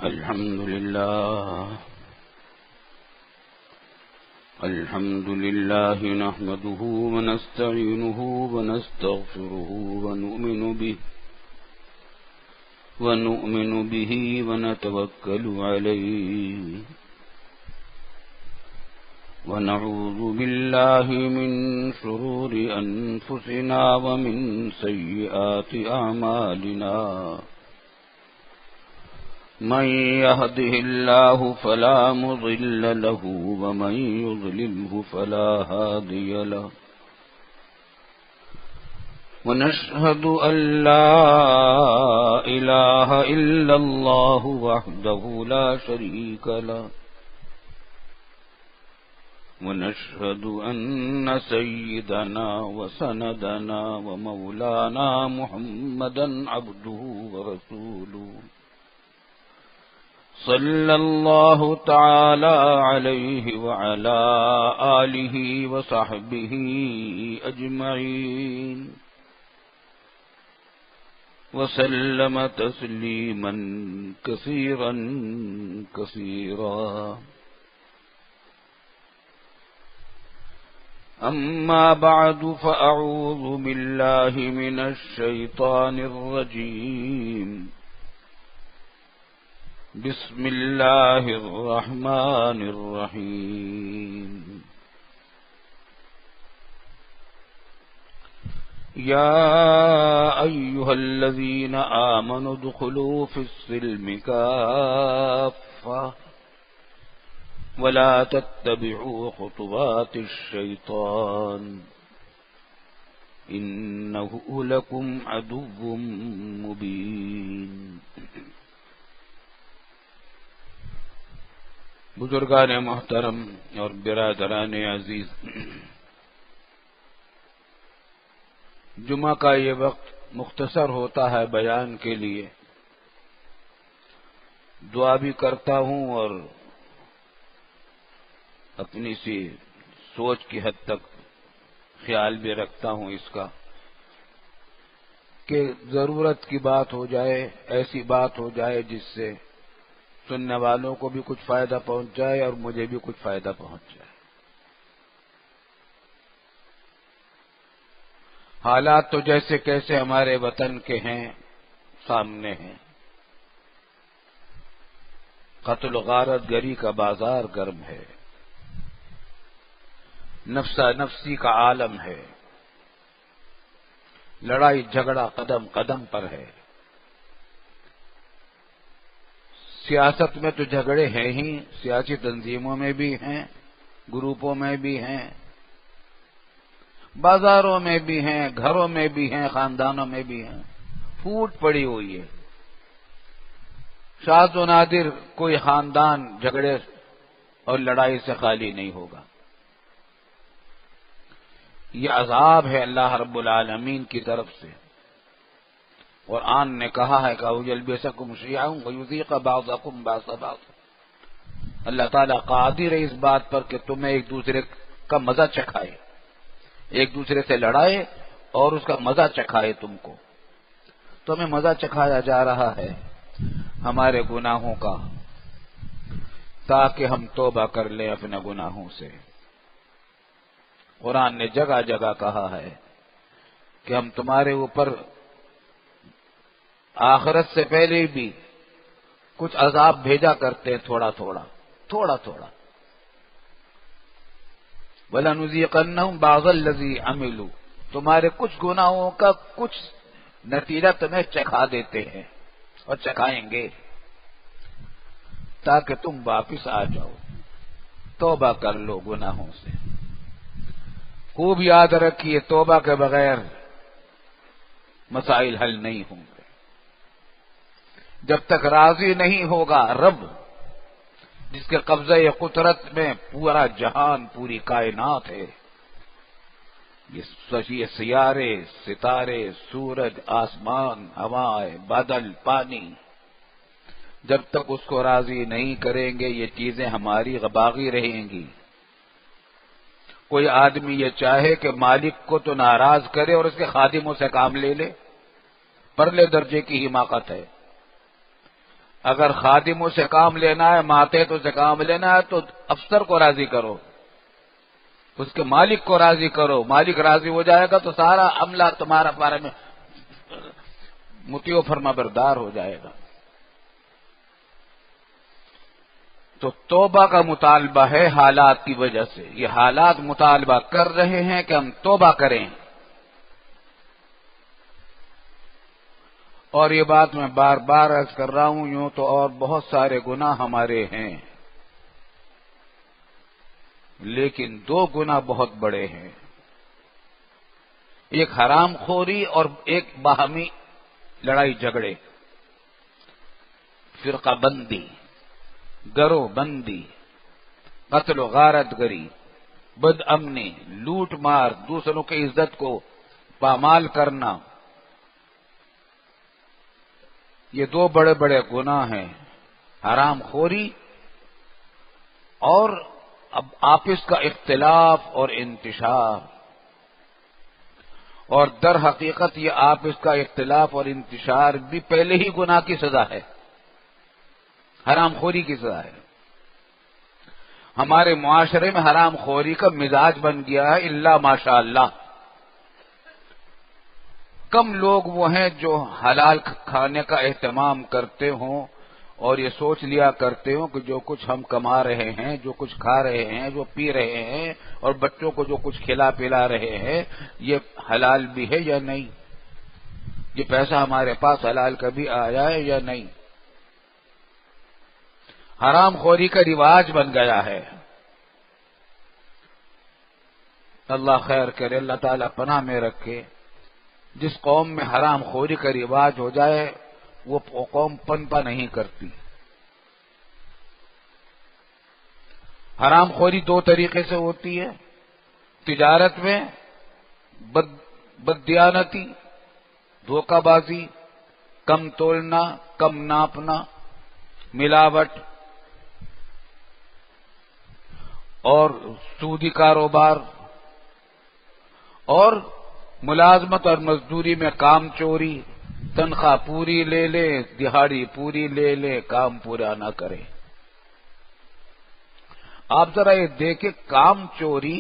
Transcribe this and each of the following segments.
الحمد لله نحمده ونستعينه ونستغفره ونؤمن به ونتوكل عليه ونعوذ بالله من شرور أنفسنا ومن سيئات أعمالنا من يهده الله فلا مضل له ومن يضلله فلا هادي له ونشهد أن لا إله إلا الله وحده لا شريك له ونشهد أن سيدنا وسندنا ومولانا محمدا عبده ورسوله صلى الله تعالى عليه وعلى آله وصحبه أجمعين وسلم تسليما كثيرا كثيرا أما بعد فأعوذ بالله من الشيطان الرجيم بسم الله الرحمن الرحيم يا أيها الذين آمنوا ادخلوا في السلم كافة ولا تتبعوا خطوات الشيطان إنه لكم عدو مبين. بزرگان محترم اور برادران عزیز، جمعہ کا یہ وقت مختصر ہوتا ہے بیان کے لیے. دعا بھی کرتا ہوں اور اپنی سی سوچ کی حد تک خیال بھی رکھتا ہوں اس کا کہ ضرورت کی بات ہو جائے، ایسی بات ہو جائے جس سے سننے والوں کو بھی کچھ فائدہ پہنچ جائے اور مجھے بھی کچھ فائدہ پہنچ جائے. حالات تو جیسے کیسے ہمارے وطن کے ہیں، سامنے ہیں. قتل و غارت گری کا بازار گرم ہے، نفسا نفسی کا عالم ہے، لڑائی جھگڑا قدم قدم پر ہے. سیاست میں تو جھگڑے ہیں ہی، سیاسی تنظیموں میں بھی ہیں، گروپوں میں بھی ہیں، بازاروں میں بھی ہیں، گھروں میں بھی ہیں، خاندانوں میں بھی ہیں. پھوٹ پڑی ہوئی ہے. شاذ و نادر کوئی خاندان جھگڑے اور لڑائی سے خالی نہیں ہوگا. یہ عذاب ہے اللہ رب العالمین کی طرف سے. قرآن نے کہا ہے کہ یلبسکم شیعا ویذیق بعضکم بعض بعض. اللہ تعالیٰ قادر ہے اس بات پر کہ تمہیں ایک دوسرے کا مزہ چکھائے، ایک دوسرے سے لڑائے اور اس کا مزہ چکھائے تم کو. تو ہمیں مزہ چکھایا جا رہا ہے ہمارے گناہوں کا، تاکہ ہم توبہ کر لیں اپنے گناہوں سے. قرآن نے جگہ جگہ کہا ہے کہ ہم تمہارے اوپر آخرت سے پہلے بھی کچھ عذاب بھیجا کرتے ہیں، تھوڑا تھوڑا تھوڑا تھوڑا. وَلَنُذِيقَنَّهُمْ بَعْضَ الَّذِي عَمِلُوا. تمہارے کچھ گناہوں کا کچھ نتیجہ تمہیں چکھا دیتے ہیں اور چکھائیں گے تاکہ تم واپس آ جاؤ، توبہ کر لو گناہوں سے. خوب یاد رکھیے توبہ کے بغیر مسائل حل نہیں ہوں گے. جب تک راضی نہیں ہوگا رب، جس کے قبضہ قدرت میں پورا جہان، پوری کائنات ہے، یہ سیارے، ستارے، سورج، آسمان، ہوائیں، بادل، پانی، جب تک اس کو راضی نہیں کریں گے یہ چیزیں ہماری باقی رہیں گی. کوئی آدمی یہ چاہے کہ مالک کو تو ناراض کرے اور اس کے خادموں سے کام لے لے، پرلے درجے کی حماقت ہے. اگر خادموں سے کام لینا ہے، ماتحتوں سے کام لینا ہے تو افسر کو راضی کرو، اس کے مالک کو راضی کرو، مالک راضی ہو جائے گا تو سارا عملہ تمہارا بارے میں مطیع و فرما بردار ہو جائے گا۔ تو توبہ کا مطالبہ ہے حالات کی وجہ سے، یہ حالات مطالبہ کر رہے ہیں کہ ہم توبہ کریں، اور یہ بات میں بار بار عرض کر رہا ہوں، یوں تو اور بہت سارے گناہ ہمارے ہیں، لیکن دو گناہ بہت بڑے ہیں، ایک حرام خوری اور ایک باہمی لڑائی جھگڑے، فرقہ بندی، گروہ بندی، قتل و غارت گری، بد امنی، لوٹ مار، دوسروں کی عزت کو پامال کرنا، یہ دو بڑے بڑے گناہ ہیں، حرام خوری اور اب آپس کا اختلاف اور انتشار، اور در حقیقت یہ آپس کا اختلاف اور انتشار بھی پہلے ہی گناہ کی سزا ہے، حرام خوری کی سزا ہے۔ ہمارے معاشرے میں حرام خوری کا مزاج بن گیا ہے، الا ماشاء اللہ۔ کم لوگ وہ ہیں جو حلال کھانے کا اہتمام کرتے ہوں اور یہ سوچ لیا کرتے ہوں کہ جو کچھ ہم کما رہے ہیں، جو کچھ کھا رہے ہیں، جو پی رہے ہیں، اور بچوں کو جو کچھ کھلا پلا رہے ہیں، یہ حلال بھی ہے یا نہیں، یہ پیسہ ہمارے پاس حلال کبھی آیا ہے یا نہیں۔ حرام خوری کا رواج بن گیا ہے۔ اللہ خیر کرے، اللہ تعالیٰ پناہ میں رکھے۔ جس قوم میں حرام خوری کا رواج ہو جائے وہ قوم پنپا نہیں کرتی۔ حرام خوری دو طریقے سے ہوتی ہے، تجارت میں بددیانتی، دھوکہ بازی، کم تولنا، کم ناپنا، ملاوٹ، اور سودی کاروبار، اور ملازمت اور مزدوری میں کام چوری، تنخواہ پوری لے لے، دہاڑی پوری لے لے، کام پورا نہ کرے۔ آپ ذرا یہ دیکھیں، کام چوری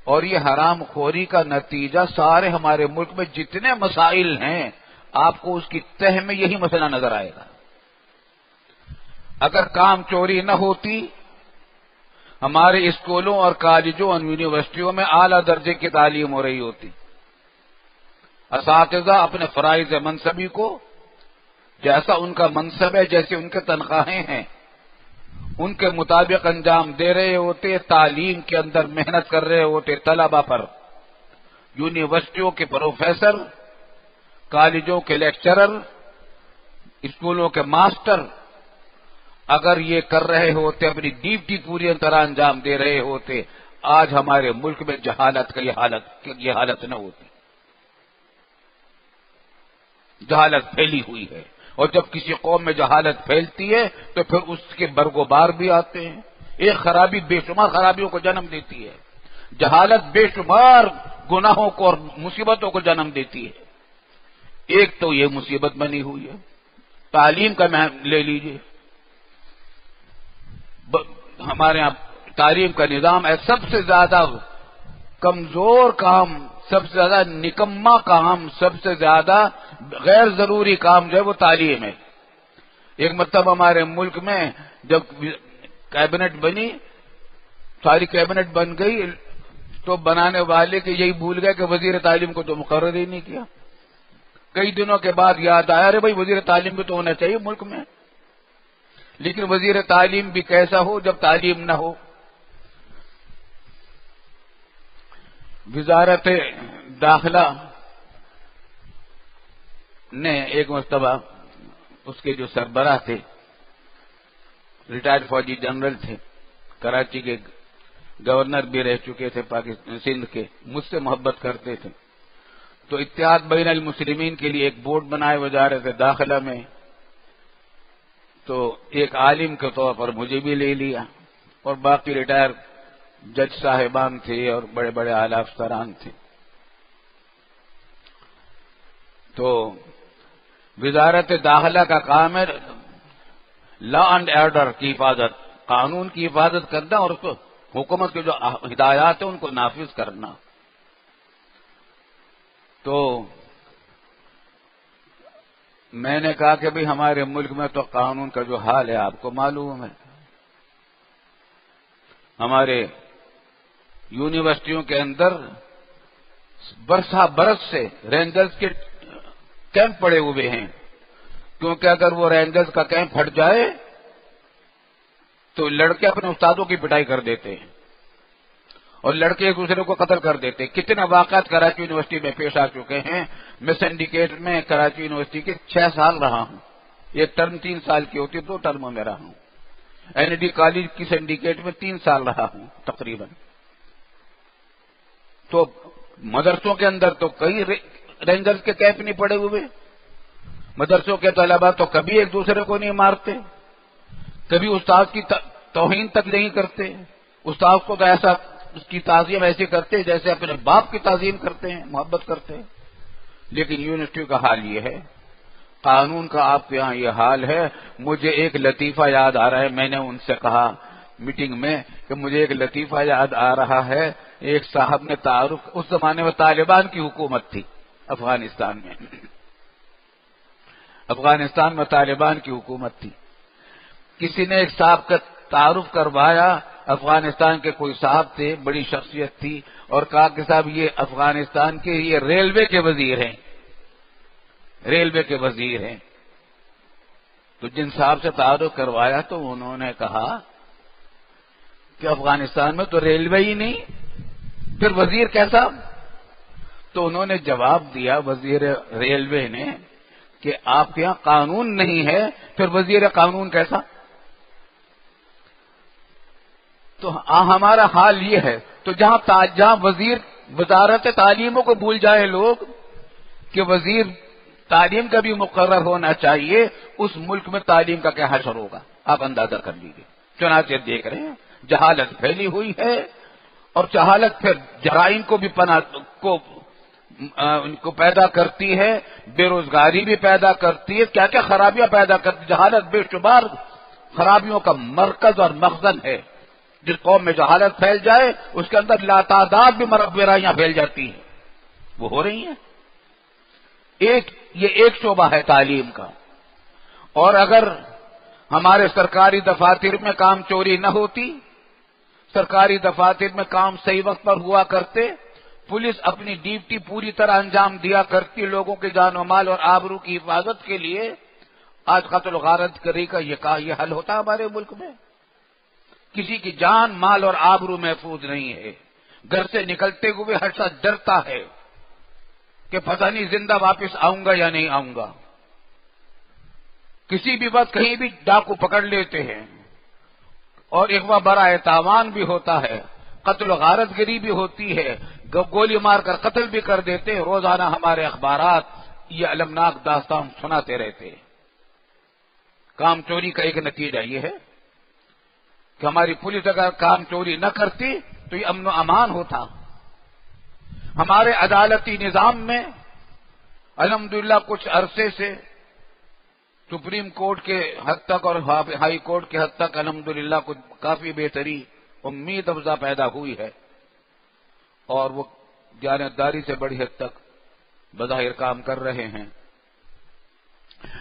اور یہ حرام خوری کا نتیجہ سارے ہمارے ملک میں جتنے مسائل ہیں، آپ کو اس کی تہ میں یہی مسئلہ نظر آئے گا۔ اگر کام چوری نہ ہوتی، ہمارے اسکولوں اور کالجوں اور یونیورسٹیوں میں اعلیٰ درجے کی تعلیم ہو رہی ہوتی، اساتذہ اپنے فرائض منصبی کو جیسا ان کا منصب ہے، جیسے ان کے تنخواہیں ہیں، ان کے مطابق انجام دے رہے ہوتے، تعلیم کے اندر محنت کر رہے ہوتے طلبہ پر، یونیورسٹیوں کے پروفیسر، کالجوں کے لیکچرر، اسکولوں کے ماسٹر اگر یہ کر رہے ہوتے، اپنی ڈیوٹی پوری طرح انجام دے رہے ہوتے، آج ہمارے ملک میں جہالت کی یہ حالت نہ ہوتی۔ جہالت پھیلی ہوئی ہے، اور جب کسی قوم میں جہالت پھیلتی ہے تو پھر اس کے برگوبار بھی آتے ہیں۔ ایک خرابی بے شمار خرابیوں کو جنم دیتی ہے، جہالت بے شمار گناہوں کو اور مصیبتوں کو جنم دیتی ہے۔ ایک تو یہ مصیبت بنی ہوئی ہے، تعلیم کا لے لیجیے، ہمارے یہاں تعلیم کا نظام ہے، سب سے زیادہ کمزور کام، سب سے زیادہ نکما کام، سب سے زیادہ غیر ضروری کام جو ہے وہ تعلیم ہے۔ ایک مطلب ہمارے ملک میں جب کیبنٹ بنی، ساری کیبنٹ بن گئی تو بنانے والے کے یہی بھول گئے کہ وزیر تعلیم کو تو مقرر ہی نہیں کیا۔ کئی دنوں کے بعد یاد آیا، ارے بھائی وزیر تعلیم بھی تو ہونا چاہیے ملک میں، لیکن وزیر تعلیم بھی کیسا ہو جب تعلیم نہ ہو۔ وزارت داخلہ نے ایک مرتبہ اس کے جو سربراہ تھے، ریٹائرڈ فوجی جنرل تھے، کراچی کے گورنر بھی رہ چکے تھے پاکستان سندھ کے، مجھ سے محبت کرتے تھے، تو اتحاد بین المسلمین کے لیے ایک بورڈ بنائے وزارت داخلہ میں، تو ایک عالم کے طور پر مجھے بھی لے لیا، اور باقی ریٹائر جج صاحبان تھے اور بڑے بڑے اعلی افسران تھے۔ تو وزارت داخلہ کا کام ہے لا اینڈ آرڈر کی حفاظت، قانون کی حفاظت کرنا اور اس کو حکومت کے جو ہدایات ہیں ان کو نافذ کرنا. تو میں نے کہا کہ بھئی ہمارے ملک میں تو قانون کا جو حال ہے آپ کو معلوم ہے. ہمارے یونیورسٹیوں کے اندر برسہ برس سے رینجرز کے کیمپ پڑے ہوئے ہیں، کیونکہ اگر وہ رینجرز کا کیمپ ہٹ جائے تو لڑکے اپنے استادوں کی پٹائی کر دیتے ہیں اور لڑکے ایک دوسرے کو قتل کر دیتے. کتنے واقعات کراچی یونیورسٹی میں پیش آ چکے ہیں. میں سنڈیکیٹ میں کراچی یونیورسٹی کے 6 سال رہا ہوں. ایک ٹرم 3 سال کی ہوتی ہے، 2 ٹرموں میں رہا ہوں. این ڈی کالج کی سنڈیکیٹ میں 3 سال رہا ہوں تقریباً. تو مدرسوں کے اندر تو کئی رینجرز کے کیمپ نہیں پڑے ہوئے. مدرسوں کے طلباء تو کبھی ایک دوسرے کو نہیں مارتے، کبھی استاد کی توہین تک نہیں کرتے. استاد کو تو ایسا اس کی تعظیم ایسے کرتے جیسے اپنے باپ کی تعظیم کرتے ہیں، محبت کرتے ہیں. لیکن یونیورسٹی کا حال یہ ہے، قانون کا آپ کے یہاں یہ حال ہے. مجھے ایک لطیفہ یاد آ رہا ہے، میں نے ان سے کہا میٹنگ میں کہ مجھے ایک لطیفہ یاد آ رہا ہے. ایک صاحب نے تعارف، اس زمانے میں طالبان کی حکومت تھی افغانستان میں، افغانستان میں طالبان کی حکومت تھی. کسی نے ایک صاحب کا تعارف کروایا، افغانستان کے کوئی صاحب تھے، بڑی شخصیت تھی، اور کہا کہ صاحب یہ افغانستان کے یہ ریلوے کے وزیر ہیں، ریلوے کے وزیر ہیں. تو جن صاحب سے تعارف کروایا تو انہوں نے کہا کہ افغانستان میں تو ریلوے ہی نہیں، پھر وزیر کیسا؟ تو انہوں نے جواب دیا وزیر ریلوے نے کہ آپ کے یہاں قانون نہیں ہے، پھر وزیر قانون کیسا؟ تو ہمارا حال یہ ہے. تو جہاں وزیر وزارت تعلیم کو بھول جائیں لوگ کہ وزیر تعلیم کا بھی مقرر ہونا چاہیے، اس ملک میں تعلیم کا کیا حشر ہوگا آپ اندازہ کر لیجیے. چنانچہ دیکھ رہے ہیں جہالت پھیلی ہوئی ہے، اور جہالت پھر جرائم کو بھی ان کو پیدا کرتی ہے، بے روزگاری بھی پیدا کرتی ہے، کیا کیا خرابیاں پیدا کرتی. جہالت بے شمار خرابیوں کا مرکز اور مخزن ہے. جس قوم میں جہالت پھیل جائے اس کے اندر لاتعداد بھی برائیاں پھیل جاتی ہیں، وہ ہو رہی ہیں. یہ ایک شعبہ ہے تعلیم کا. اور اگر ہمارے سرکاری دفاتر میں کام چوری نہ ہوتی، سرکاری دفاتر میں کام صحیح وقت پر ہوا کرتے، پولیس اپنی ڈیوٹی پوری طرح انجام دیا کرتی لوگوں کے جان و مال اور آبرو کی حفاظت کے لیے، آج قتل و غارت گری کا یہ حل ہوتا ہمارے ملک میں. کسی کی جان مال اور آبرو محفوظ نہیں ہے. گھر سے نکلتے ہوئے ہر شخص ڈرتا ہے کہ پتہ نہیں زندہ واپس آؤں گا یا نہیں آؤں گا. کسی بھی وقت کہیں بھی ڈاکو پکڑ لیتے ہیں، اور ایک بار برائے تاوان بھی ہوتا ہے، قتل و غارت گری بھی ہوتی ہے، گولی مار کر قتل بھی کر دیتے ہیں. روزانہ ہمارے اخبارات یہ المناک داستان سناتے رہتے ہیں. کام چوری کا ایک نتیجہ یہ ہے کہ ہماری پولیس اگر کام چوری نہ کرتی تو یہ امن و امان ہوتا. ہمارے عدالتی نظام میں الحمدللہ کچھ عرصے سے سپریم کورٹ کے حد تک اور ہائی کورٹ کے حد تک الحمدللہ کچھ کافی بہتری امید افزا پیدا ہوئی ہے، اور وہ جانبداری سے بڑی حد تک بظاہر کام کر رہے ہیں.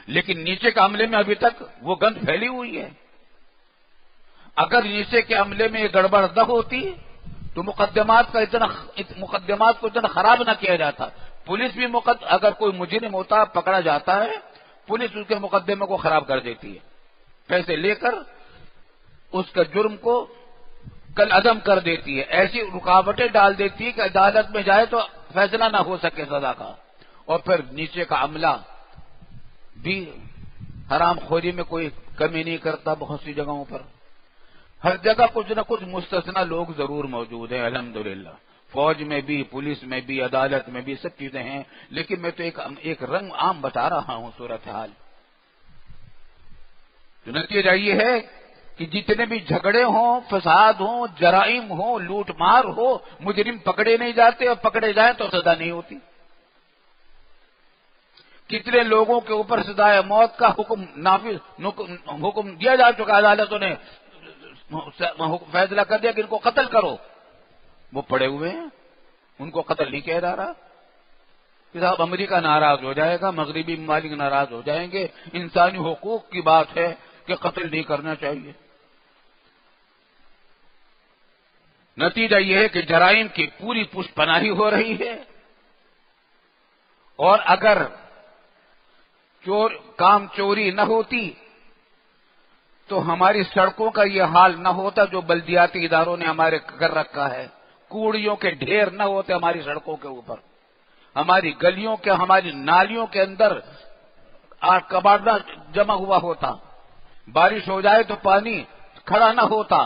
لیکن نیچے کے عملے میں ابھی تک وہ گند پھیلی ہوئی ہے. اگر نیچے کے عملے میں یہ گڑبڑ نہ ہوتی تو مقدمات کو اتنا خراب نہ کیا جاتا. پولیس بھی اگر کوئی مجرم ہوتا پکڑا جاتا ہے، پولیس اس کے مقدمے کو خراب کر دیتی ہے، پیسے لے کر اس کا جرم کو کل عدم کر دیتی ہے. ایسی رکاوٹیں ڈال دیتی ہے کہ عدالت میں جائے تو فیصلہ نہ ہو سکے سزا کا. اور پھر نیچے کا عملہ بھی حرام خوری میں کوئی کمی نہیں کرتا. بہت سی جگہوں پر ہر جگہ کچھ نہ کچھ مستثنا لوگ ضرور موجود ہیں الحمدللہ. فوج میں بھی، پولیس میں بھی، عدالت میں بھی، سب چیزیں ہیں. لیکن میں تو ایک رنگ عام بتا رہا ہوں صورتحال. تو نتیجہ یہ ہے کہ جتنے بھی جھگڑے ہوں، فساد ہوں، جرائم ہوں، لوٹ مار ہو، مجرم پکڑے نہیں جاتے، اور پکڑے جائیں تو سزا نہیں ہوتی. کتنے لوگوں کے اوپر سزائے موت کا حکم دیا جا چکا، عدالتوں نے فیصلہ کر دیا کہ ان کو قتل کرو، وہ پڑے ہوئے ہیں، ان کو قتل نہیں کیا جا رہا۔ صاحب امریکہ ناراض ہو جائے گا، مغربی ممالک ناراض ہو جائیں گے، انسانی حقوق کی بات ہے کہ قتل نہیں کرنا چاہیے۔ نتیجہ یہ ہے کہ جرائم کی پوری پشت پناہی ہو رہی ہے، اور اگر کام چوری نہ ہوتی تو ہماری سڑکوں کا یہ حال نہ ہوتا جو بلدیاتی اداروں نے ہمارے کر رکھا ہے، کوڑیوں کے ڈھیر نہ ہوتے ہماری سڑکوں کے اوپر، ہماری گلیوں کے، ہماری نالیوں کے اندر کباڑا جمع ہوا ہوتا، بارش ہو جائے تو پانی کھڑا نہ ہوتا،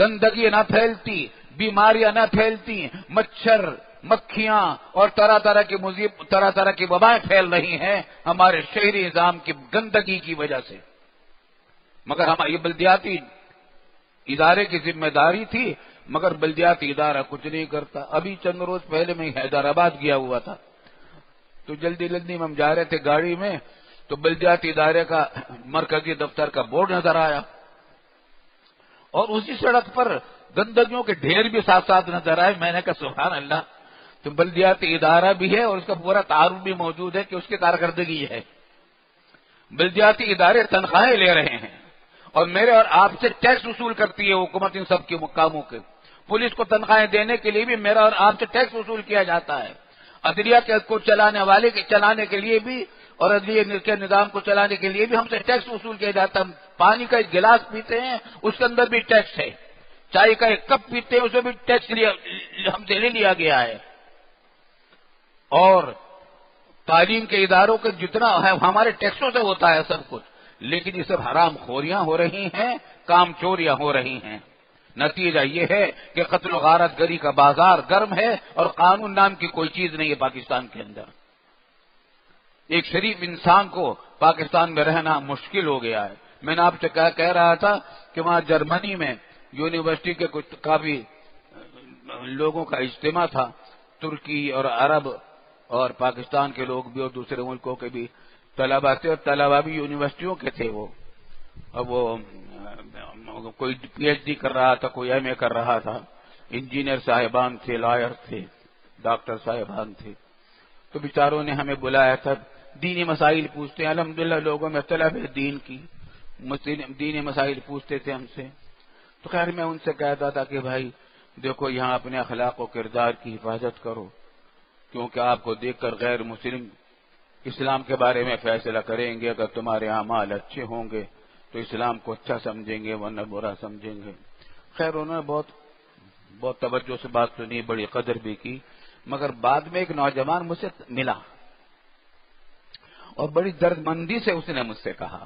گندگی نہ پھیلتی، بیماریاں نہ پھیلتی، مچھر مکھیاں اور طرح طرح کی وبائیں پھیل رہی ہیں ہمارے شہری نظام کی گندگی کی وجہ سے۔ مگر ہماری بلدیاتی ادارے کی ذمہ داری تھی، مگر بلدیاتی ادارہ کچھ نہیں کرتا۔ ابھی چند روز پہلے میں حیدرآباد گیا ہوا تھا، تو جلدی میں ہم جا رہے تھے گاڑی میں، تو بلدیاتی ادارے کا مرکزی دفتر کا بورڈ نظر آیا، اور اسی سڑک پر گندگیوں کے ڈھیر بھی ساتھ ساتھ نظر آئے۔ میں نے کہا سبحان اللہ، تو بلدیاتی ادارہ بھی ہے اور اس کا پورا تعارف بھی موجود ہے کہ اس کی کارکردگی ہے۔ بلدیاتی ادارے تنخواہیں لے رہے ہیں اور میرے اور آپ سے ٹیکس وصول کرتی ہے حکومت ان سب کے کاموں کے۔ پولیس کو تنخواہیں دینے کے لیے بھی میرا اور آپ سے ٹیکس وصول کیا جاتا ہے، عدلیہ کو چلانے کے لیے بھی اور عدلیہ کے نظام کو چلانے کے لیے بھی ہم سے ٹیکس وصول کیا جاتا ہے۔ پانی کا ایک گلاس پیتے ہیں اس کے اندر بھی ٹیکس ہے، چائے کا ایک کپ پیتے ہیں اسے بھی ٹیکس ہم سے لے لیا گیا ہے، اور تعلیم کے اداروں کے جتنا ہے ہمارے ٹیکسوں سے ہوتا ہے سب کچھ، لیکن یہ سب حرام خوریاں ہو رہی ہیں، کام چوریاں ہو رہی ہیں۔ نتیجہ یہ ہے کہ قتل و غارت گری کا بازار گرم ہے اور قانون نام کی کوئی چیز نہیں ہے پاکستان کے اندر۔ ایک شریف انسان کو پاکستان میں رہنا مشکل ہو گیا ہے۔ میں نے آپ سے کہہ رہا تھا کہ وہاں جرمنی میں یونیورسٹی کے کچھ کافی لوگوں کا اجتماع تھا، ترکی اور عرب اور پاکستان کے لوگ بھی اور دوسرے ملکوں کے بھی طلباء تھے، اور طلباء بھی یونیورسٹیوں کے تھے۔ وہ کوئی پی ایچ ڈی کر رہا تھا، کوئی ایم اے کر رہا تھا، انجینئر صاحبان تھے، لائر تھے، ڈاکٹر صاحبان تھے۔ تو بیچاروں نے ہمیں بلایا تھا، دینی مسائل پوچھتے ہیں، الحمدللہ لوگوں میں طلب ہے دین کی، دینی مسائل پوچھتے تھے ہم سے۔ تو خیر میں ان سے کہتا تھا کہ بھائی دیکھو یہاں اپنے اخلاق و کردار کی حفاظت کرو، کیونکہ آپ کو دیکھ کر غیر مسلم اسلام کے بارے میں فیصلہ کریں گے۔ اگر تمہارے اعمال اچھے ہوں گے تو اسلام کو اچھا سمجھیں گے، ورنہ برا سمجھیں گے۔ خیر انہوں نے بہت توجہ سے بات سنی، بڑی قدر بھی کی، مگر بعد میں ایک نوجوان مجھ سے ملا اور بڑی درد مندی سے اس نے مجھ سے کہا،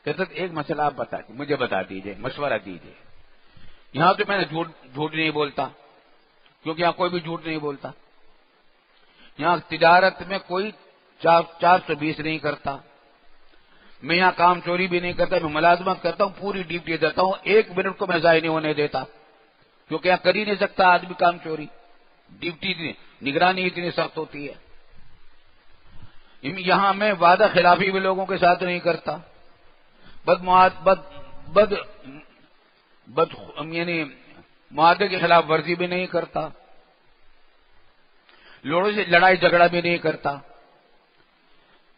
کہتا ایک مسئلہ آپ مجھے بتا دیجئے، مشورہ دیجئے۔ یہاں تو میں نے جھوٹ نہیں بولتا، کیونکہ یہاں کوئی بھی جھوٹ نہیں بولتا، یہاں تجارت میں کوئی 420 نہیں کرتا، میں یہاں کام چوری بھی نہیں کرتا، میں ملازمت کرتا ہوں، پوری ڈیوٹی دیتا ہوں، 1 منٹ کو میں ضائع نہیں ہونے دیتا، کیونکہ یہاں کر ہی نہیں سکتا آدمی کام چوری، ڈیوٹی نگرانی اتنی سخت ہوتی ہے۔ یہاں میں وعدہ خلافی بھی لوگوں کے ساتھ نہیں کرتا، یعنی معاہدے کی خلاف ورزی بھی نہیں کرتا، لوگوں سے لڑائی جھگڑا بھی نہیں کرتا۔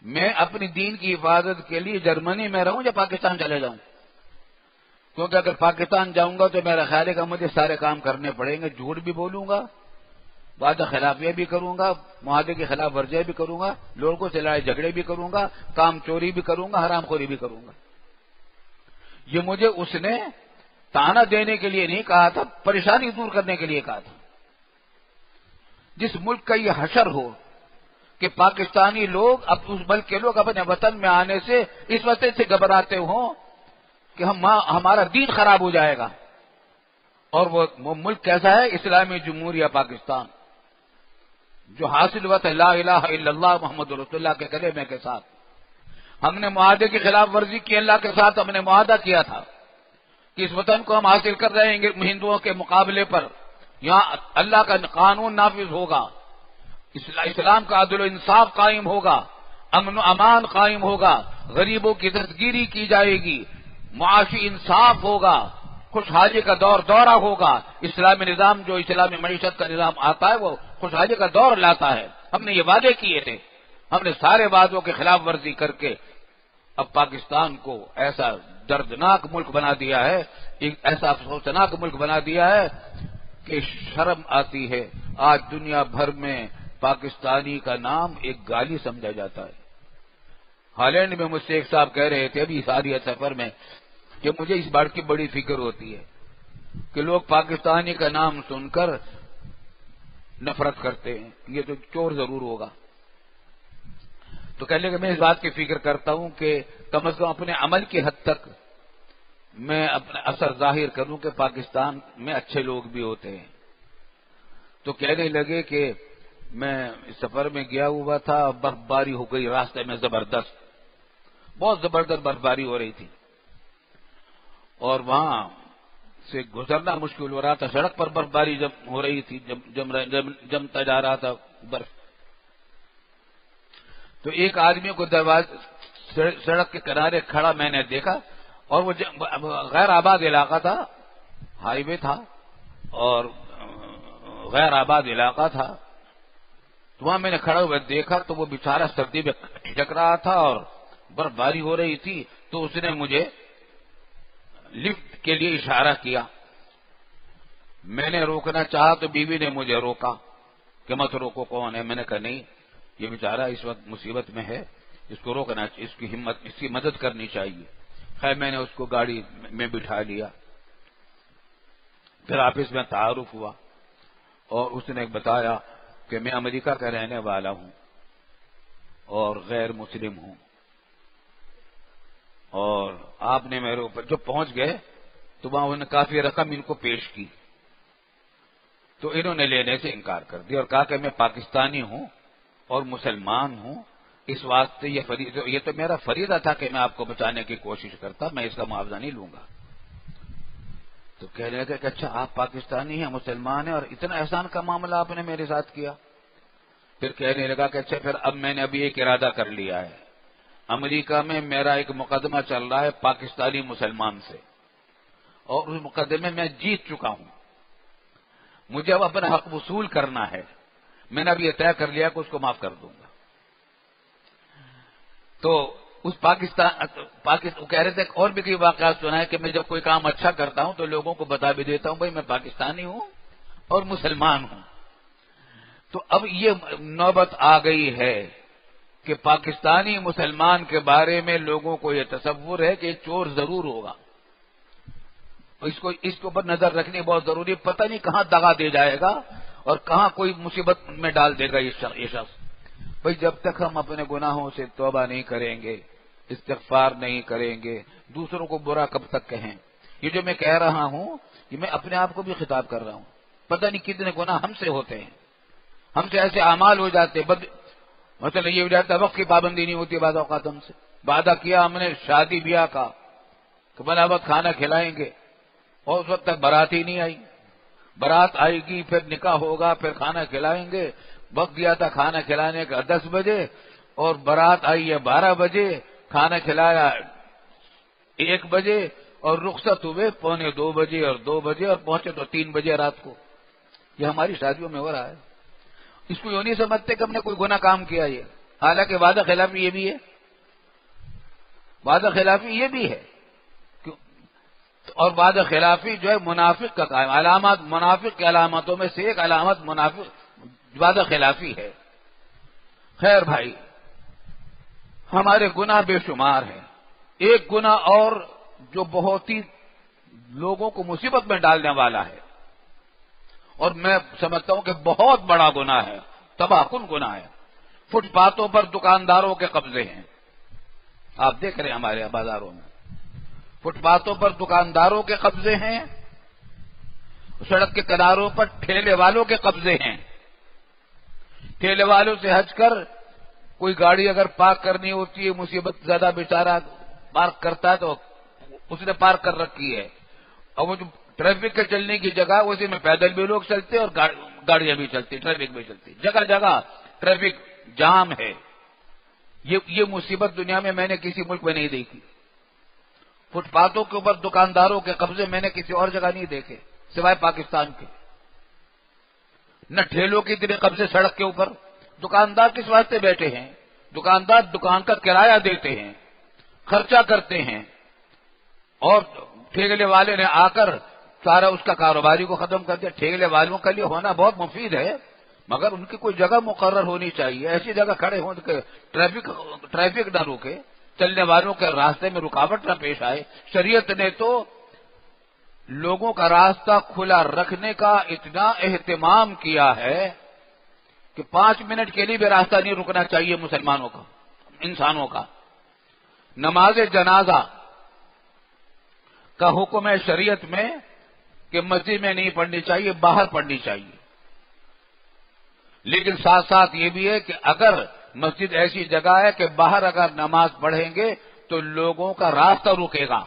میں اپنی دین کی حفاظت کے لیے جرمنی میں رہوں یا پاکستان چلے جاؤں، کیونکہ اگر پاکستان جاؤں گا تو میرا خیال ہے کہ مجھے سارے کام کرنے پڑیں گے، جھوٹ بھی بولوں گا، وعدہ خلافیاں بھی کروں گا، معاہدے کی خلاف ورزیاں بھی کروں گا، لوگوں سے لڑائی جھگڑے بھی کروں گا، کام چوری بھی کروں گا، حرام خوری بھی کروں گا۔ یہ مجھے اس نے تانا دینے کے لیے نہیں کہا تھا، پریشانی دور کرنے کے لیے کہا تھا۔ جس ملک کا یہ حشر ہو کہ پاکستانی لوگ اب اس ملک کے لوگ اپنے وطن میں آنے سے اس وجہ سے گھبراتے ہوں کہ ہمارا دین خراب ہو جائے گا، اور وہ ملک کیسا ہے؟ اسلامی جمہوریہ پاکستان، جو حاصل ہوا تھا لا الہ الا اللہ محمد رسول اللہ کے کلمے کے ساتھ۔ ہم نے معاہدے کی خلاف ورزی کی، اللہ کے ساتھ ہم نے معاہدہ کیا تھا کہ اس وطن کو ہم حاصل کر رہے ہیں ہندوؤں کے مقابلے پر، یہاں اللہ کا قانون نافذ ہوگا، اسلام کا عدل و انصاف قائم ہوگا، امن و امان قائم ہوگا، غریبوں کی دستگیری کی جائے گی، معاشی انصاف ہوگا، خوشحالی کا دورہ ہوگا۔ اسلامی نظام جو اسلامی معیشت کا نظام آتا ہے وہ خوشحالی کا دور لاتا ہے۔ ہم نے یہ وعدے کیے تھے، ہم نے سارے وعدوں کی خلاف ورزی کر کے اب پاکستان کو ایسا دردناک ملک بنا دیا ہے، ایک ایسا افسوسناک ملک بنا دیا ہے کہ شرم آتی ہے۔ آج دنیا بھر میں پاکستانی کا نام ایک گالی سمجھا جاتا ہے۔ ہالینڈ میں مجھ سے ایک صاحب کہہ رہے تھے ابھی ساری سفر میں کہ مجھے اس بات کی بڑی فکر ہوتی ہے کہ لوگ پاکستانی کا نام سن کر نفرت کرتے ہیں، یہ تو چور ضرور ہوگا۔ تو کہنے کہ میں اس بات کی فکر کرتا ہوں کہ کم از کم اپنے عمل کی حد تک میں اپنا اثر ظاہر کروں کہ پاکستان میں اچھے لوگ بھی ہوتے ہیں۔ تو کہنے لگے کہ میں اس سفر میں گیا ہوا تھا، برفباری ہو گئی راستے میں زبردست، بہت زبردست برفباری ہو رہی تھی اور وہاں سے گزرنا مشکل ہو رہا تھا۔ سڑک پر برفباری جب ہو رہی تھی، جمتا جا رہا تھا برف، تو ایک آدمی کو سڑک کے کنارے کھڑا میں نے دیکھا اور وہ غیر آباد علاقہ تھا، ہائی وے تھا اور غیر آباد علاقہ تھا۔ تو وہاں میں نے کھڑا ہوا دیکھا تو وہ بیچارہ سردی میں ٹھٹک رہا تھا اور برف باری ہو رہی تھی، تو اس نے مجھے لفٹ کے لیے اشارہ کیا۔ میں نے روکنا چاہا تو بیوی نے مجھے روکا کہ مت روکو، کون ہے؟ میں نے کہا نہیں، یہ بیچارہ اس وقت مصیبت میں ہے، اس کو روکنا، اس کی ہمت، اس کی مدد کرنی چاہیے۔ خیر میں نے اس کو گاڑی میں بٹھا لیا، پھر آپس میں تعارف ہوا اور اس نے بتایا کہ میں امریکہ کا رہنے والا ہوں اور غیر مسلم ہوں، اور آپ نے میرے اوپر جب پہنچ گئے تو وہاں انہوں نے کافی رقم ان کو پیش کی، تو انہوں نے لینے سے انکار کر دیا اور کہا کہ میں پاکستانی ہوں اور مسلمان ہوں، اس واسطے یہ تو میرا فریضہ تھا کہ میں آپ کو بچانے کی کوشش کرتا، میں اس کا معاوضہ نہیں لوں گا۔ تو کہنے لگا کہ اچھا آپ پاکستانی ہیں، مسلمان ہیں اور اتنا احسان کا معاملہ آپ نے میرے ساتھ کیا۔ پھر کہنے لگا کہ اچھا پھر اب میں نے ابھی ایک ارادہ کر لیا ہے، امریکہ میں میرا ایک مقدمہ چل رہا ہے پاکستانی مسلمان سے اور اس مقدمے میں جیت چکا ہوں، مجھے اب اپنا حق وصول کرنا ہے، میں نے اب یہ طے کر لیا کہ اس کو معاف کر دوں گا۔ تو اس کہہ رہے تھے اور بھی کئی واقعات سنا ہے کہ میں جب کوئی کام اچھا کرتا ہوں تو لوگوں کو بتا بھی دیتا ہوں بھائی میں پاکستانی ہوں اور مسلمان ہوں۔ تو اب یہ نوبت آ گئی ہے کہ پاکستانی مسلمان کے بارے میں لوگوں کو یہ تصور ہے کہ چور ضرور ہوگا، اس کے اوپر نظر رکھنی بہت ضروری ہے، پتہ نہیں کہاں دغا دے جائے گا اور کہاں کوئی مصیبت میں ڈال دے گا یہ شخص۔ بھائی جب تک ہم اپنے گناہوں سے توبہ نہیں کریں گے، استغفار نہیں کریں گے، دوسروں کو برا کب تک کہیں؟ یہ جو میں کہہ رہا ہوں یہ میں اپنے آپ کو بھی خطاب کر رہا ہوں، پتہ نہیں کتنے گناہ ہم سے ہوتے ہیں، ہم سے ایسے اعمال ہو جاتے مثلا یہ ہو جاتا ہے وقت کی پابندی نہیں ہوتی، بعض اوقات ہم سے وعدہ کیا ہم نے شادی بیاہ کا کہ بنا وقت کھانا کھلائیں گے اور اس وقت تک بارات ہی نہیں آئی، بارات آئے گی پھر نکاح ہوگا پھر کھانا کھلائیں گے، وقت دیا تھا کھانا کھلانے کا 10 بجے اور بارات آئی ہے 12 بجے، کھانا کھلایا 1 بجے اور رخصت ہوئے 1:45 بجے اور 2 بجے اور پہنچے تو 3 بجے رات کو۔ یہ ہماری شادیوں میں ہو رہا ہے، اس کو یوں نہیں سمجھتے کہ ہم نے کوئی گناہ کام کیا یہ، حالانکہ وعدہ خلافی یہ بھی ہے، وعدہ خلافی یہ بھی ہے، اور وعدہ خلافی جو ہے منافق کا کام، علامات منافق کی علامتوں میں سے ایک علامت منافق وعدہ خلافی ہے۔ خیر بھائی ہمارے گناہ بے شمار ہیں، ایک گناہ اور جو بہت ہی لوگوں کو مصیبت میں ڈالنے والا ہے اور میں سمجھتا ہوں کہ بہت بڑا گناہ ہے، تباہ کن گناہ ہے، فٹ پاتھوں پر دکانداروں کے قبضے ہیں۔ آپ دیکھ رہے ہیں ہمارے بازاروں میں فٹ پاتھوں پر دکانداروں کے قبضے ہیں، سڑک کے کناروں پر ٹھیلے والوں کے قبضے ہیں۔ ٹھیلے والوں سے ہٹ کر کوئی گاڑی اگر پارک کرنی ہوتی ہے، مصیبت زیادہ بیچارہ پارک کرتا ہے تو اس نے پارک کر رکھی ہے، اور وہ جو ٹریفک کے چلنے کی جگہ اسی میں پیدل بھی لوگ چلتے اور گاڑیاں بھی چلتی، ٹریفک بھی چلتی، جگہ جگہ ٹریفک جام ہے۔ یہ مصیبت دنیا میں میں نے کسی ملک میں نہیں دیکھی. فٹ پاتھوں کے اوپر دکانداروں کے قبضے میں نے کسی اور جگہ نہیں دیکھے سوائے پاکستان کے. نہ ٹھیلوں کی اتنے قبضے سڑک کے اوپر. دکاندار کس واسطے بیٹھے ہیں؟ دکاندار دکان کا کرایہ دیتے ہیں، خرچہ کرتے ہیں، اور ٹھیلے والے نے آ کر سارا اس کا کاروباری کو ختم کر دیا. ٹھیلے والوں کے لیے ہونا بہت مفید ہے، مگر ان کی کوئی جگہ مقرر ہونی چاہیے. ایسی جگہ کھڑے ہوں کہ ٹریفک نہ روکے، چلنے والوں کے راستے میں رکاوٹ نہ پیش آئے. شریعت نے تو لوگوں کا راستہ کھلا رکھنے کا اتنا اہتمام کیا ہے کہ 5 منٹ کے لیے بھی راستہ نہیں رکنا چاہیے مسلمانوں کا، انسانوں کا. نماز جنازہ کا حکم ہے شریعت میں کہ مسجد میں نہیں پڑھنی چاہیے، باہر پڑھنی چاہیے. لیکن ساتھ ساتھ یہ بھی ہے کہ اگر مسجد ایسی جگہ ہے کہ باہر اگر نماز پڑھیں گے تو لوگوں کا راستہ رکے گا،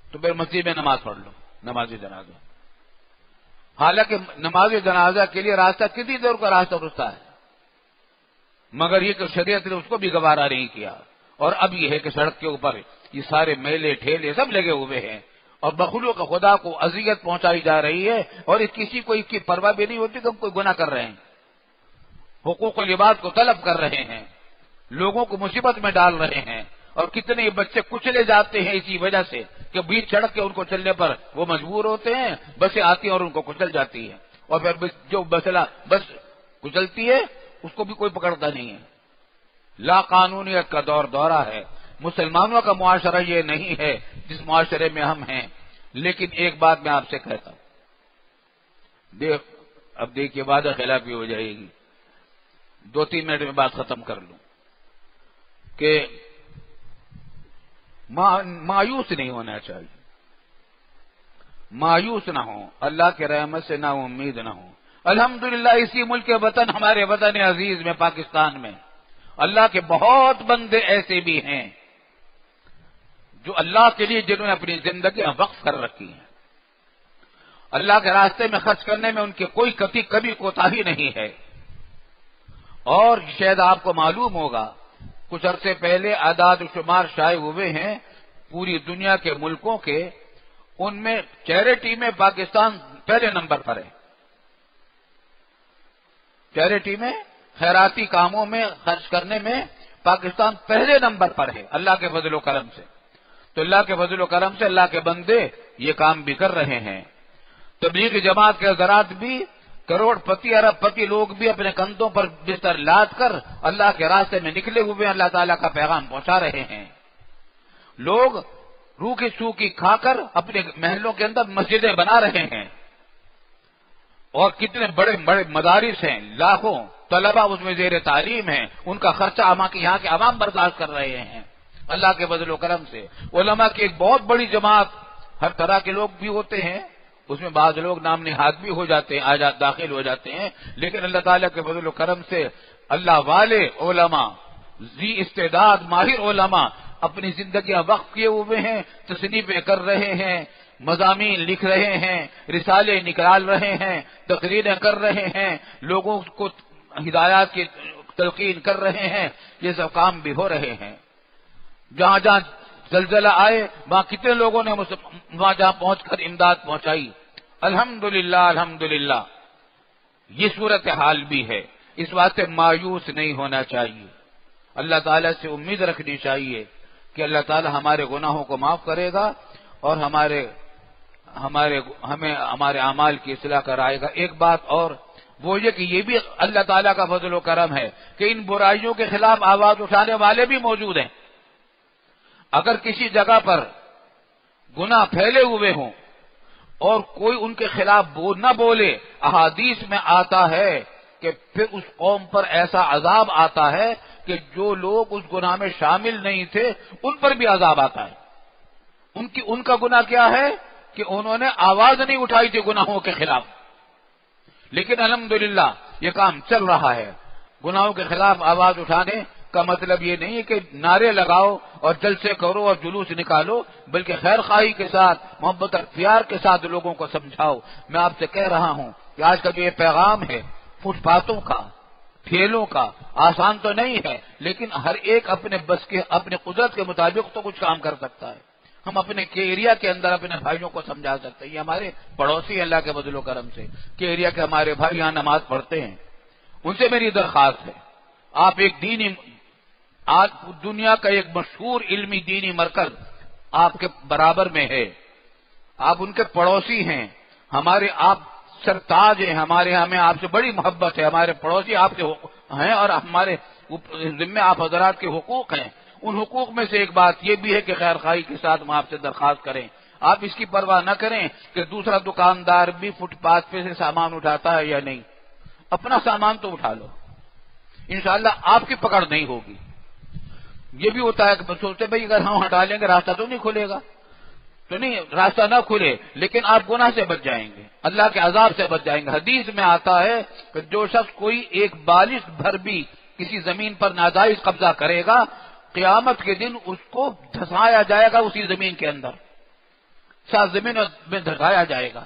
تو پھر مسجد میں نماز پڑھ لو، نماز جنازہ. حالانکہ نماز جنازہ کے لیے راستہ کتنی دور کا راستہ رکتا ہے، مگر یہ کہ شریعت نے اس کو بھی گوارا نہیں کیا. اور اب یہ ہے کہ سڑک کے اوپر یہ سارے میلے ٹھیلے سب لگے ہوئے ہیں اور مخلوق خدا کو اذیت پہنچائی جا رہی ہے، اور کسی کو اس کی پرواہ بھی نہیں ہوتی کہ ہم کوئی گناہ کر رہے ہیں. حقوق العباد کو طلب کر رہے ہیں، لوگوں کو مصیبت میں ڈال رہے ہیں، اور کتنے بچے کچلے جاتے ہیں اسی وجہ سے کہ بیچ سڑک کے ان کو چلنے پر وہ مجبور ہوتے ہیں، بسیں آتی ہیں اور ان کو کچل جاتی ہیں، اور پھر جو بس کچلتی ہے اس کو بھی کوئی پکڑتا نہیں ہے. لا قانونیت کا دورہ ہے. مسلمانوں کا معاشرہ یہ نہیں ہے جس معاشرے میں ہم ہیں. لیکن ایک بات میں آپ سے کہتا ہوں، اب دیکھیے وعدہ خلافی ہو جائے گی، 2-3 منٹ میں بات ختم کر لوں کہ مایوس نہیں ہونا چاہیے، مایوس نہ ہو، اللہ کے رحمت سے نا امید نہ ہو. الحمدللہ اسی ملک کے وطن، ہمارے وطن عزیز میں پاکستان میں اللہ کے بہت بندے ایسے بھی ہیں جو اللہ کے لیے جنہوں نے اپنی زندگی وقف کر رکھی ہے. اللہ کے راستے میں خرچ کرنے میں ان کی کوئی کبھی کوتاہی نہیں ہے. اور شاید آپ کو معلوم ہوگا کچھ عرصے پہلے اعداد و شمار شائع ہوئے ہیں پوری دنیا کے ملکوں کے، ان میں چیریٹی میں پاکستان پہلے نمبر پر ہے. چیریٹی میں، خیراتی کاموں میں خرچ کرنے میں پاکستان پہلے نمبر پر ہے اللہ کے فضل و کرم سے. تو اللہ کے فضل و کرم سے اللہ کے بندے یہ کام بھی کر رہے ہیں. تبلیغی جماعت کے حضرات بھی، کروڑ پتی ارب پتی لوگ بھی اپنے کندھوں پر بستر لاد کر اللہ کے راستے میں نکلے ہوئے اللہ تعالیٰ کا پیغام پہنچا رہے ہیں. لوگ روکھی سوکھی کھا کر اپنے محلوں کے اندر مسجدیں بنا رہے ہیں، اور کتنے بڑے بڑے مدارس ہیں، لاکھوں طلبہ اس میں زیر تعلیم ہیں، ان کا خرچہ یہاں کے عوام برداشت کر رہے ہیں اللہ کے فضل و کرم سے. علماء کی ایک بہت بڑی جماعت، ہر طرح کے لوگ بھی ہوتے ہیں، اس میں بعض لوگ نام نہاد بھی ہو جاتے ہیں، آجات داخل ہو جاتے ہیں، لیکن اللہ تعالیٰ کے فضل و کرم سے اللہ والے علماء، ذی استعداد ماہر علماء اپنی زندگیاں وقف کیے ہوئے ہیں، تصنیفیں کر رہے ہیں، مضامین لکھ رہے ہیں، رسالے نکال رہے ہیں، تقریریں کر رہے ہیں، لوگوں کو ہدایات کی تلقین کر رہے ہیں. یہ سب کام بھی ہو رہے ہیں. جہاں جہاں زلزلہ آئے وہاں کتنے لوگوں نے وہاں جہاں پہنچ کر امداد پہنچائی. الحمدللہ الحمدللہ. یہ صورتحال بھی ہے، اس واسطے مایوس نہیں ہونا چاہیے. اللہ تعالیٰ سے امید رکھنی چاہیے کہ اللہ تعالیٰ ہمارے گناہوں کو معاف کرے گا اور ہمیں ہمارے اعمال کی اصلاح کرائے گا. ایک بات اور وہ یہ کہ یہ بھی اللہ تعالیٰ کا فضل و کرم ہے کہ ان برائیوں کے خلاف آواز اٹھانے والے بھی موجود ہیں. اگر کسی جگہ پر گناہ پھیلے ہوئے ہوں اور کوئی ان کے خلاف نہ بولے، احادیث میں آتا ہے کہ پھر اس قوم پر ایسا عذاب آتا ہے کہ جو لوگ اس گناہ میں شامل نہیں تھے ان پر بھی عذاب آتا ہے. ان کا گناہ کیا ہے کہ انہوں نے آواز نہیں اٹھائی تھی گناہوں کے خلاف. لیکن الحمدللہ یہ کام چل رہا ہے. گناہوں کے خلاف آواز اٹھانے کا مطلب یہ نہیں ہے کہ نعرے لگاؤ اور جلسے کرو اور جلوس نکالو، بلکہ خیر خواہی کے ساتھ، محبت اور پیار کے ساتھ لوگوں کو سمجھاؤ. میں آپ سے کہہ رہا ہوں کہ آج کا جو یہ پیغام ہے فٹ پاتھوں کا، ٹھیلوں کا آسان تو نہیں ہے، لیکن ہر ایک اپنے بس کے اپنے قدرت کے مطابق تو کچھ کام کر سکتا ہے۔ ہم اپنے ایریا کے اندر اپنے بھائیوں کو سمجھا سکتے ہیں، یہ ہمارے پڑوسی اللہ کے فضل و کرم سے کہ ایریا کے ہمارے بھائی یہاں نماز پڑھتے ہیں، ان سے میری درخواست ہے، آپ ایک دینی، آج دنیا کا ایک مشہور علمی دینی مرکز آپ کے برابر میں ہے، آپ ان کے پڑوسی ہیں، ہمارے آپ سرتاج ہیں، ہمارے ہمیں آپ سے بڑی محبت ہے، ہمارے پڑوسی آپ کے ہیں اور ہمارے ذمہ آپ حضرات کے حقوق ہیں۔ ان حقوق میں سے ایک بات یہ بھی ہے کہ خیر خواہی کے ساتھ ہم آپ سے درخواست کریں، آپ اس کی پرواہ نہ کریں کہ دوسرا دکاندار بھی فٹ پاتھ پہ سے سامان اٹھاتا ہے یا نہیں، اپنا سامان تو اٹھا لو، انشاءاللہ آپ کی پکڑ نہیں ہوگی۔ یہ بھی ہوتا ہے کہ سوچتے بھائی اگر ہم ہٹا لیں گے راستہ تو نہیں کھلے گا، تو نہیں راستہ نہ کھلے لیکن آپ گناہ سے بچ جائیں گے، اللہ کے عذاب سے بچ جائیں گے۔ حدیث میں آتا ہے کہ جو شخص کوئی ایک بالش بھر بھی کسی زمین پر ناجائز قبضہ کرے گا، قیامت کے دن اس کو دھسایا جائے گا اسی زمین کے اندر، ساتھ زمین میں دھسایا جائے گا۔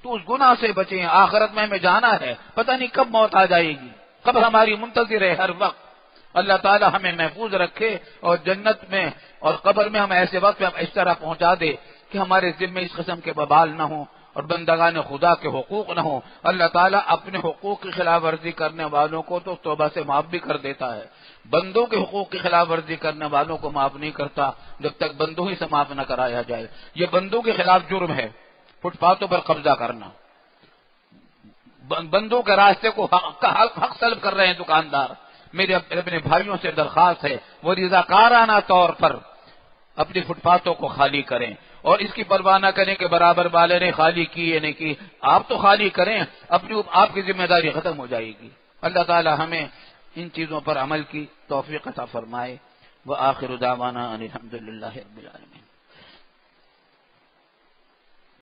تو اس گناہ سے بچیں، آخرت میں ہمیں جانا ہے، پتہ نہیں کب موت آ جائے گی، کب ہماری منتظر ہے ہر وقت۔ اللہ تعالی ہمیں محفوظ رکھے اور جنت میں اور قبر میں ہم ایسے وقت میں اس طرح پہنچا دے کہ ہمارے ذمے اس قسم کے ببال نہ ہوں اور بندگان خدا کے حقوق نہ ہوں۔ اللہ تعالیٰ اپنے حقوق کی خلاف ورزی کرنے والوں کو تو توبہ سے معاف بھی کر دیتا ہے، بندوں کے حقوق کی خلاف ورزی کرنے والوں کو معاف نہیں کرتا جب تک بندوں ہی سے معاف نہ کرایا جائے۔ یہ بندوں کے خلاف جرم ہے، فٹ پاتھوں پر قبضہ کرنا، بندوں کے راستے کو حق سلب کر رہے ہیں دکاندار۔ میرے اپنے بھائیوں سے درخواست ہے وہ رضاکارانہ طور پر اپنی فٹ پاتھوں کو خالی کریں اور اس کی پرواہ نہ کریں کہ برابر والے نے خالی کی یا نہیں کی، آپ تو خالی کریں، آپ کی ذمہ داری ختم ہو جائے گی۔ اللہ تعالی ہمیں ان چیزوں پر عمل کی توفیق عطا فرمائے۔ وآخر دعوانا ان الحمد للہ رب العالمین۔